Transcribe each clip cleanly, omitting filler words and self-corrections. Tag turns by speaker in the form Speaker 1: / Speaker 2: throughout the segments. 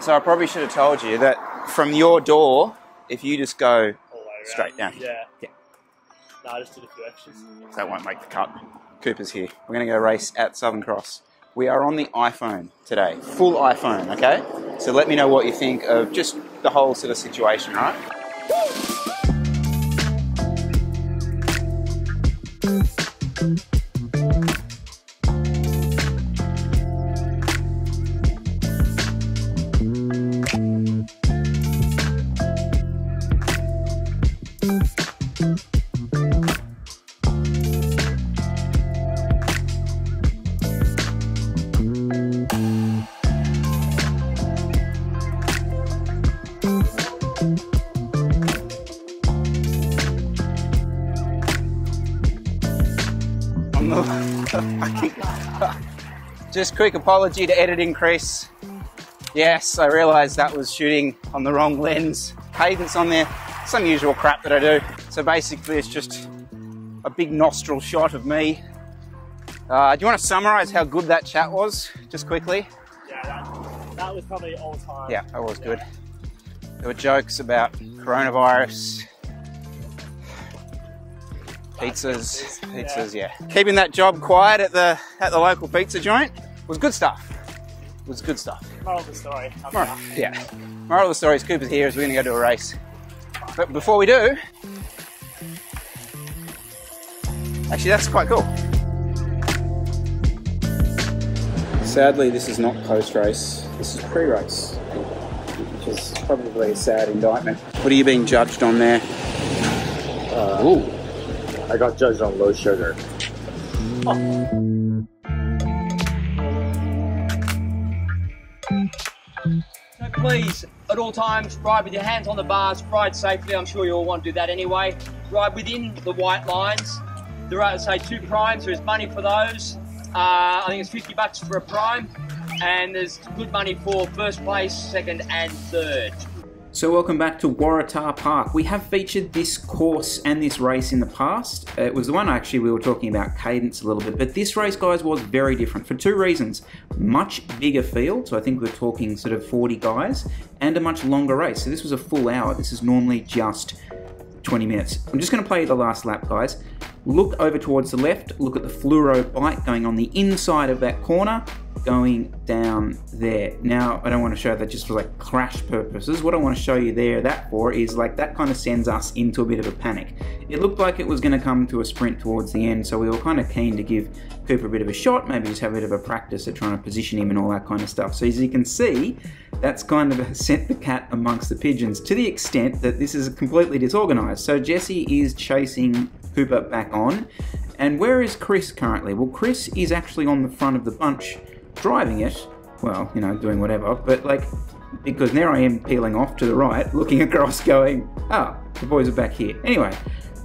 Speaker 1: So I probably should have told you that from your door, if you just go straight down.
Speaker 2: Yeah. No, I just did a few extras.
Speaker 1: That won't make the cut. Cooper's here. We're going to go race at Southern Cross. We are on the iPhone today. Full iPhone, okay? So let me know what you think of just the whole sort of situation, all right? Just quick apology to editing Chris. Yes, I realised that was shooting on the wrong lens. Cadence on there, some usual crap that I do. So basically it's just a big nostril shot of me. Do you want to summarise how good that chat was, just quickly?
Speaker 2: Yeah, that was probably all time.
Speaker 1: Yeah, that was good. There were jokes about coronavirus, pizzas, yeah. Keeping that job quiet at the local pizza joint was good stuff. It was good stuff.
Speaker 2: Moral of the story.
Speaker 1: Moral of the story is Cooper's here, is we're going to go to a race. But before we do, actually that's quite cool. Sadly, this is not post-race. This is pre-race, which is probably a sad indictment. What are you being judged on there?
Speaker 3: Ooh. I got judged on low sugar.
Speaker 4: So please, at all times, ride with your hands on the bars, ride safely. I'm sure you all want to do that anyway. Ride within the white lines. There are, say, 2 primes. There's money for those. I think it's $50 for a prime. And there's good money for first place, second and third.
Speaker 1: So welcome back to Waratah Park. We have featured this course and this race in the past. It was the one actually we were talking about cadence a little bit, but this race, guys, was very different for 2 reasons. Much bigger field, so I think we're talking sort of 40 guys, and a much longer race. So this was a full hour. This is normally just 20 minutes. I'm just going to play the last lap, guys. Look over towards the left, look at the fluoro bike going on the inside of that corner, going down there. Now, I don't want to show that just for like crash purposes. What I want to show you there that for is like that kind of sends us into a bit of a panic. It looked like it was going to come to a sprint towards the end, so we were kind of keen to give Cooper a bit of a shot, maybe just have a bit of a practice at trying to position him and all that kind of stuff. So as you can see, that's kind of sent the cat amongst the pigeons to the extent that this is completely disorganized. So Jesse is chasing Cooper back on. And where is Chris currently? Well, Chris is actually on the front of the bunch driving it. Well, you know, doing whatever. But like, because now I am peeling off to the right, looking across going, oh, the boys are back here. Anyway,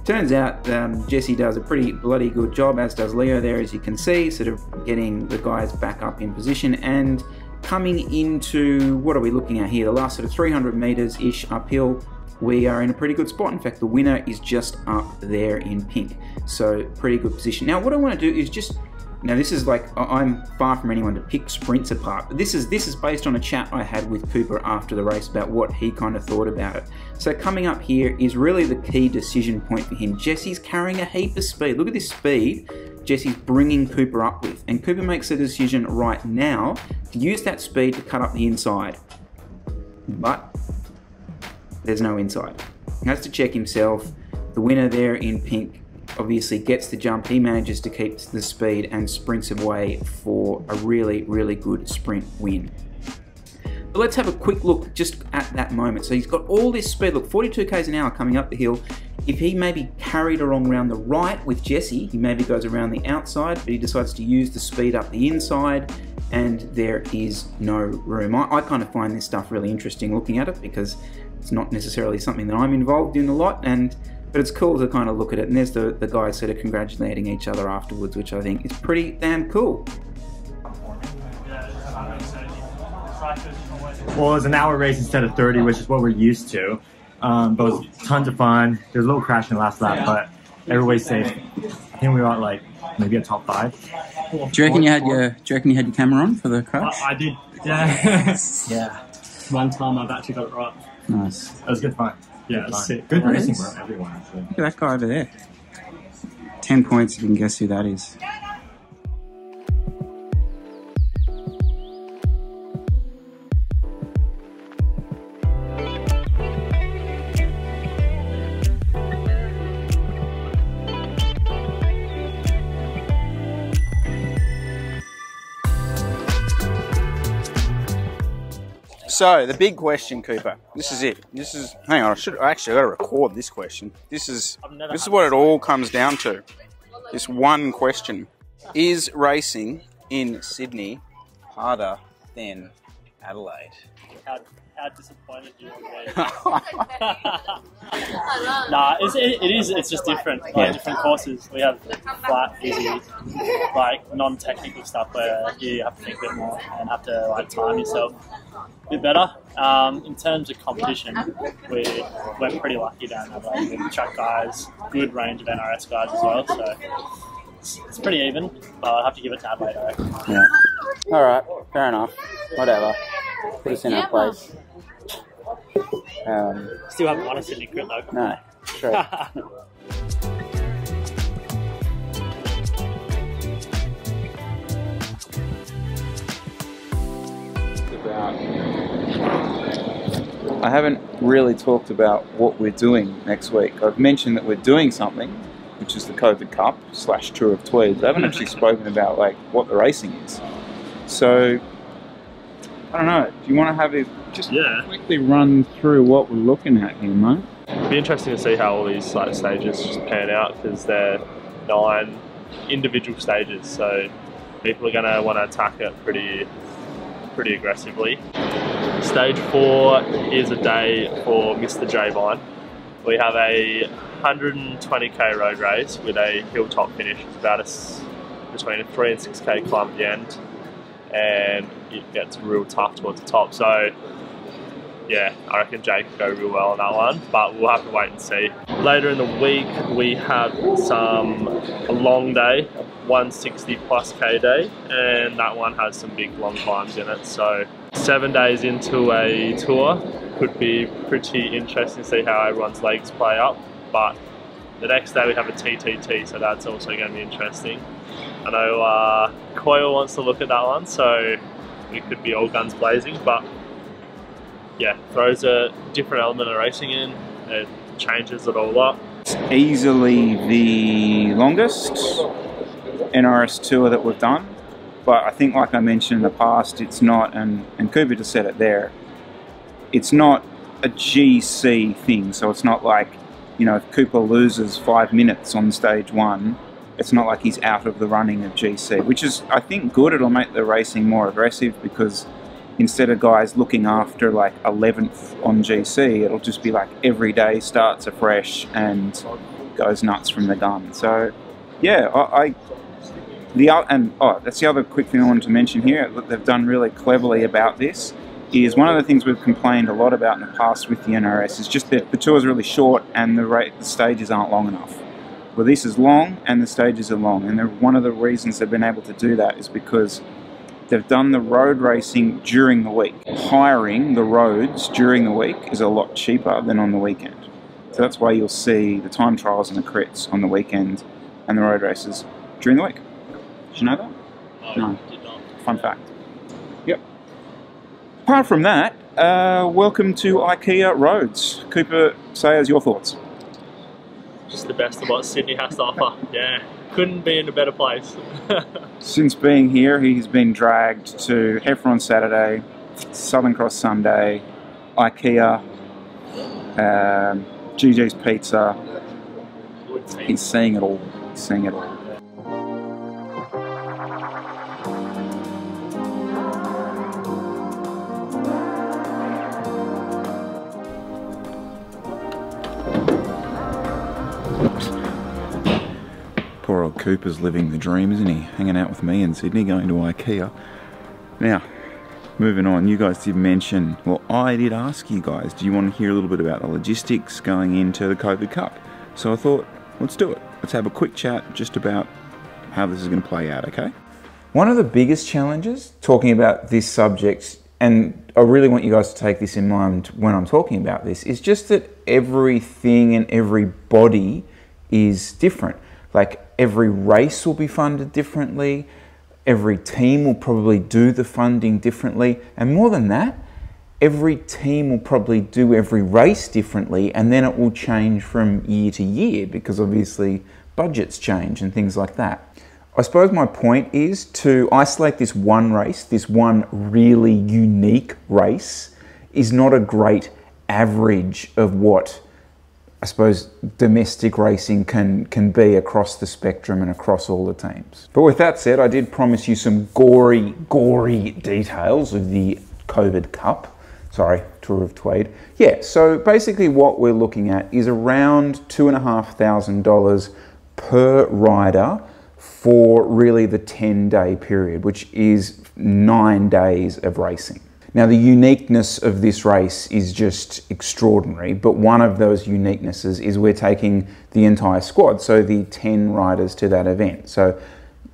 Speaker 1: turns out Jesse does a pretty bloody good job, as does Leo there, as you can see, sort of getting the guys back up in position and coming into, what are we looking at here? The last sort of 300 meters-ish uphill. We are in a pretty good spot. In fact, the winner is just up there in pink. So pretty good position. Now, what I want to do is just, now this is like, I'm far from anyone to pick sprints apart, but this is based on a chat I had with Cooper after the race about what he kind of thought about it. So coming up here is really the key decision point for him. Jesse's carrying a heap of speed. Look at this speed Jesse's bringing Cooper up with. And Cooper makes a decision right now to use that speed to cut up the inside. But there's no inside. He has to check himself. The winner there in pink obviously gets the jump. He manages to keep the speed and sprints away for a really, really good sprint win. But let's have a quick look just at that moment. So he's got all this speed. Look, 42 k's an hour coming up the hill. If he maybe carried along around the right with Jesse, he maybe goes around the outside, but he decides to use the speed up the inside, and there is no room. I kind of find this stuff really interesting looking at it, because it's not necessarily something that I'm involved in a lot, but it's cool to kind of look at it. And there's the guys sort of congratulating each other afterwards, which I think is pretty damn cool.
Speaker 3: Well, it was an hour race instead of 30, which is what we're used to. But it was tons of fun. There was a little crash in the last lap, but everybody's safe. I think we were at like maybe a top 5.
Speaker 1: Do you reckon you had your camera on for the crash?
Speaker 3: I did. Yeah. Yeah.
Speaker 2: one time I've actually got it right.
Speaker 1: Nice.
Speaker 3: That was good fun.
Speaker 2: Yeah, it's sick.
Speaker 3: Good racing for everyone, actually.
Speaker 1: Look at that guy over there. 10 points if you can guess who that is. So the big question, Cooper. This is it. This is. Hang on. I got to record this question. This is what it all comes down to. This one question: is racing in Sydney harder than Adelaide?
Speaker 2: How disappointed you want to be? Nah, it is. It's just different. Like different courses. We have flat, easy, like non-technical stuff where you have to think a bit more and have to like time yourself a bit better. In terms of competition, we're pretty lucky down there. Like, with the track guys, good range of NRS guys as well. So it's pretty even. But I'd have to give it to Adelaide, I reckon.
Speaker 1: Yeah. All right. Fair enough. Whatever. Put us in our place.
Speaker 2: Still haven't won a Sydney Crit though.
Speaker 1: No. True. I haven't really talked about what we're doing next week. I've mentioned that we're doing something, which is the COVID Cup / Tour of Tweeds. I haven't actually spoken about like what the racing is. So I don't know. Do you want to have a quickly run through what we're looking at here, mate?
Speaker 5: It'd be interesting to see how all these like stages just pan out, because they're 9 individual stages, so people are going to want to attack it pretty aggressively. Stage 4 is a day for Mr. J Vine. We have a 120k road race with a hilltop finish. It's about between a 3 and 6k climb at the end, and it gets real tough towards the top. So yeah, I reckon Jake could go real well on that one, but we'll have to wait and see. Later in the week we have a long day, 160 plus k day, and that one has some big long climbs in it. So 7 days into a tour could be pretty interesting to see how everyone's legs play up. But the next day we have a TTT, so that's also going to be interesting. I know Coyle wants to look at that one, so we could be all guns blazing, but yeah, throws a different element of racing in. It changes it all up.
Speaker 1: It's easily the longest NRS tour that we've done, but I think, like I mentioned in the past, it's not, and Cooper just said it there, it's not a GC thing. So it's not like, you know, if Cooper loses 5 minutes on stage 1, it's not like he's out of the running of GC, which is, I think, good. It'll make the racing more aggressive, because instead of guys looking after like 11th on GC, it'll just be like every day starts afresh and goes nuts from the gun. So yeah, that's the other quick thing I wanted to mention here that they've done really cleverly about this. Is one of the things we've complained a lot about in the past with the NRS is just that the tour is really short and the stages aren't long enough. Well, this is long and the stages are long, and one of the reasons they've been able to do that is because they've done the road racing during the week. Hiring the roads during the week is a lot cheaper than on the weekend. So that's why you'll see the time trials and the crits on the weekend and the road races during the week. Did you know that? No.
Speaker 2: Did not.
Speaker 1: Fun fact. Yep. Apart from that, welcome to IKEA Roads. Cooper, say as your thoughts.
Speaker 5: Just the best of what Sydney has to offer. Yeah, couldn't be in a better place.
Speaker 1: Since being here, he's been dragged to Heifer on Saturday, Southern Cross Sunday, IKEA, GG's Pizza. He's seeing it all. He's seeing it all. Poor old Cooper's living the dream, isn't he? Hanging out with me in Sydney, going to IKEA. Now, moving on, you guys did mention, well, I did ask you guys, do you want to hear a little bit about the logistics going into the COVID Cup? So I thought, let's do it. Let's have a quick chat just about how this is going to play out, okay? One of the biggest challenges talking about this subject, and I really want you guys to take this in mind when I'm talking about this, is just that everything and everybody is different. Like every race will be funded differently, every team will probably do the funding differently, and more than that, every team will probably do every race differently, and then it will change from year to year because obviously budgets change and things like that. I suppose my point is to isolate this one race, this one really unique race, is not a great average of what I suppose domestic racing can be across the spectrum and across all the teams. But with that said, I did promise you some gory details of the COVID Cup. Sorry, Tour of Tweed. Yeah, so basically what we're looking at is around $2,500 per rider for really the 10-day period, which is 9 days of racing. Now, the uniqueness of this race is just extraordinary, but one of those uniquenesses is we're taking the entire squad, so the 10 riders to that event. So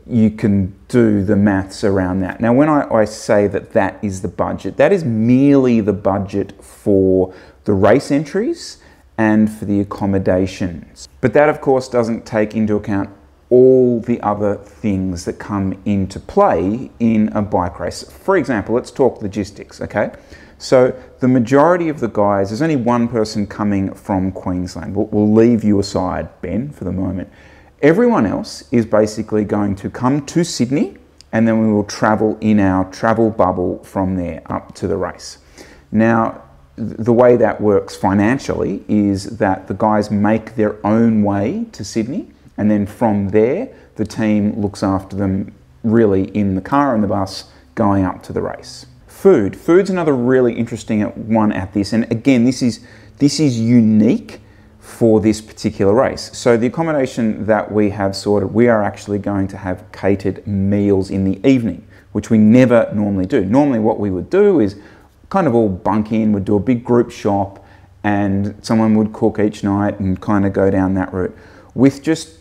Speaker 1: you can do the maths around that. Now, when I say that that is the budget, that is merely the budget for the race entries and for the accommodations. But that, of course, doesn't take into account all the other things that come into play in a bike race. For example, let's talk logistics, okay? So the majority of the guys, there's only one person coming from Queensland. We'll leave you aside, Ben, for the moment. Everyone else is basically going to come to Sydney, and then we will travel in our travel bubble from there up to the race. Now, the way that works financially is that the guys make their own way to Sydney, and then from there, the team looks after them really in the car and the bus going up to the race. Food's another really interesting one at this, and again, this is unique for this particular race. So the accommodation that we have sorted, we are actually going to have catered meals in the evening, which we never normally do. Normally what we would do is kind of all bunk in, we'd do a big group shop, and someone would cook each night and kind of go down that route. With just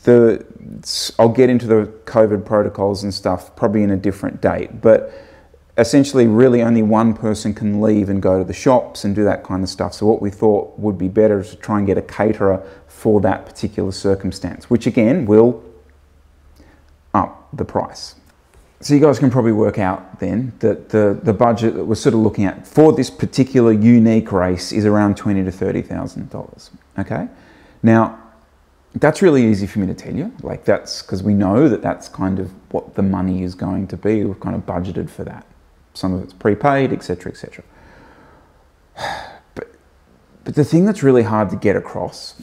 Speaker 1: I'll get into the COVID protocols and stuff probably in a different date, but essentially really only one person can leave and go to the shops and do that kind of stuff. So what we thought would be better is to try and get a caterer for that particular circumstance, which again will up the price. So you guys can probably work out then that the budget that we're sort of looking at for this particular unique race is around $20,000 to $30,000, okay? Now, that's really easy for me to tell you, like that's because we know that that's kind of what the money is going to be. We've kind of budgeted for that. Some of it's prepaid, etc., etc. But the thing that's really hard to get across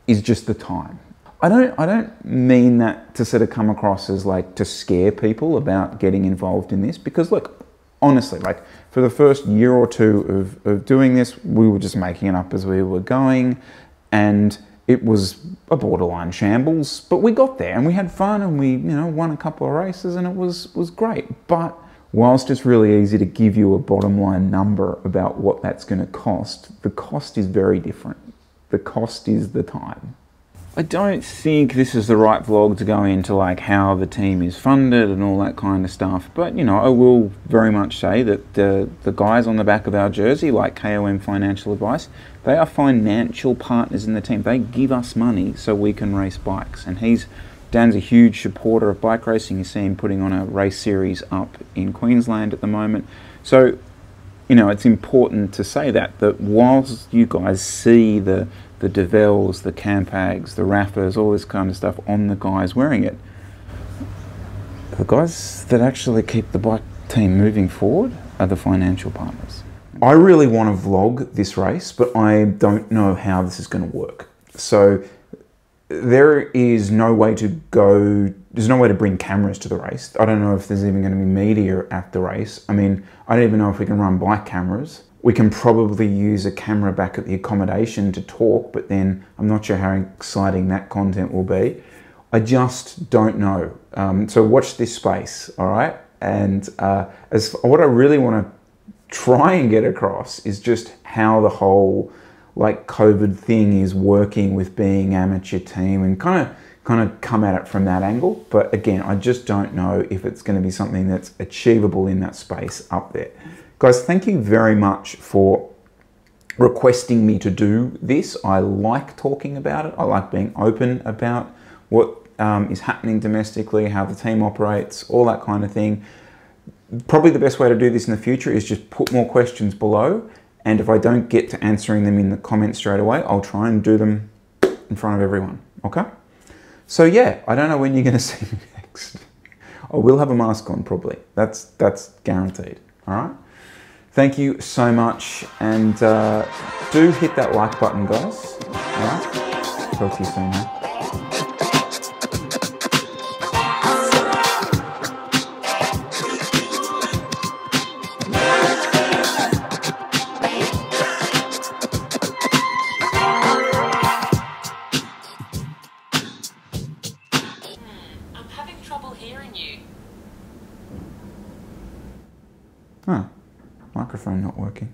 Speaker 1: is just the time. I don't mean that to sort of come across as like to scare people about getting involved in this, because look, honestly, like for the first year or two of doing this, we were just making it up as we were going, and it was a borderline shambles, but we got there and we had fun and we, won a couple of races and it was great. But whilst it's really easy to give you a bottom line number about what that's going to cost, the cost is very different. The cost is the time. I don't think this is the right vlog to go into like how the team is funded and all that kind of stuff, but I will very much say that the guys on the back of our jersey, like KOM Financial Advice, they are financial partners in the team. They give us money so we can race bikes, and Dan's a huge supporter of bike racing. You see him putting on a race series up in Queensland at the moment. So, it's important to say that whilst you guys see the Devels, the Campags, the Raphas, all this kind of stuff on the guys wearing it, the guys that actually keep the bike team moving forward are the financial partners. I really want to vlog this race, but I don't know how this is going to work. So there is no way to there's no way to bring cameras to the race. I don't know if there's even going to be media at the race. I mean, I don't even know if we can run bike cameras. We can probably use a camera back at the accommodation to talk, but then I'm not sure how exciting that content will be. I just don't know. So watch this space, all right? And what I really want to try and get across is just how the whole like COVID thing is working with being amateur team, and kind of kind of come at it from that angle. But again, I just don't know if it's going to be something that's achievable in that space up there. Guys, thank you very much for requesting me to do this. I like talking about it. I like being open about what is happening domestically, how the team operates, all that kind of thing. Probably the best way to do this in the future is just put more questions below, and if I don't get to answering them in the comments straight away, I'll try and do them in front of everyone, okay? So yeah, I don't know when you're gonna see me next. I will have a mask on probably, that's guaranteed, all right? Thank you so much, and do hit that like button, guys, all right? Talk to you soon, man. Huh, microphone not working.